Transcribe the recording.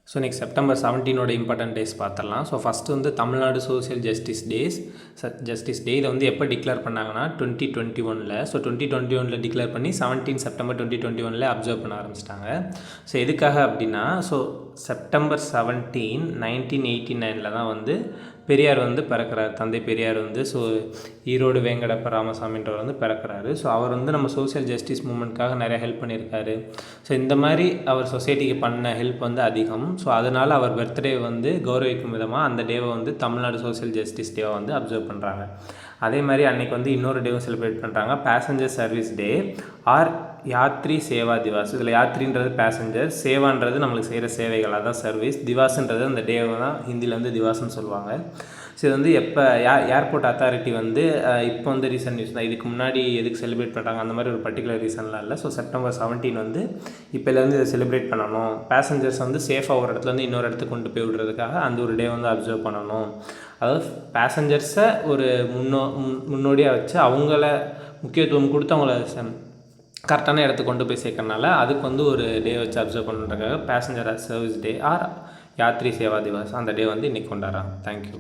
So next September 17 important days பார்த்துடலாம். So first வந்து Tamil Nadu social justice டே இதை வந்து எப்போ டிக்ளேர் பண்ணாங்கன்னா 2021. ஸோ 2021 டிக்ளேர் பண்ணி 17 செப்டம்பர் 2021 அப்சர்வ் பண்ண ஆரம்பிச்சிட்டாங்க. ஸோ எதுக்காக அப்படின்னா, ஸோ செப்டம்பர் 17 1989 தான் வந்து பெரியார் வந்து பிறக்கிறார். தந்தை பெரியார் வந்து ஸோ ஈரோடு வேங்கடப்ப ராமசாமின்றவர் வந்து பிறக்கிறாரு. ஸோ அவர் வந்து நம்ம சோஷியல் ஜஸ்டிஸ் மூமெண்ட்காக நிறைய ஹெல்ப் பண்ணியிருக்காரு. ஸோ இந்த மாதிரி அவர் சொசைட்டிக்கு பண்ண ஹெல்ப் வந்து அதிகம். ஸோ அதனால் அவர் பர்த்டே வந்து கௌரவிக்கும் விதமாக அந்த டேவை வந்து தமிழ்நாடு சோஷியல் ஜஸ்டிஸ் டேவை வந்து அப்சர்வ் பண்ணுறாங்க. அதே மாதிரி அன்றைக்கி வந்து இன்னொரு டேவும் செலிப்ரேட் பண்ணுறாங்க, passenger service day or Yatri Seva Diwas. இதில் யாத்ரின்றது பேசஞ்சர், சேவான்றது நம்மளுக்கு செய்கிற சேவைகள், அதான் சர்வீஸ், திவாஸ்ன்றது அந்த டேவை தான் ஹிந்தியில் வந்து திவாஸ்ன்னு சொல்லுவாங்க. ஸோ இது வந்து எப்போ ஏர்போர்ட் அத்தாரிட்டி வந்து இப்போ வந்து ரீசன்ட் நியூஸ் தான், இதுக்கு முன்னாடி எதுக்கு செலிப்ரேட் பண்ணுறாங்க அந்த மாதிரி ஒரு பர்டிகுலர் ரீசன்லாம் இல்லை. ஸோ செப்டம்பர் 17 வந்து இப்போலேருந்து இதை செலிப்ரேட் பண்ணணும், பேசஞ்சர்ஸ் வந்து சேஃபாக ஒரு இடத்துலேருந்து இன்னொரு இடத்துக்கு கொண்டு போய் விடுறதுக்காக அந்த ஒரு டே வந்து அப்சர்வ் பண்ணணும். அதாவது பேசஞ்சர்ஸை ஒரு முன்னோடியாக வச்சு அவங்கள முக்கியத்துவம் கொடுத்து அவங்கள கரெக்டான இடத்துக்கு கொண்டு போய் சேர்க்கறனால அதுக்கு வந்து ஒரு டே வச்சு அப்சர்வ் பண்ணுறதுக்காக passenger service day or Yatri Seva Diwas அந்த டே வந்து இன்றைக்கி கொண்டாடுறாங்க. தேங்க்யூ.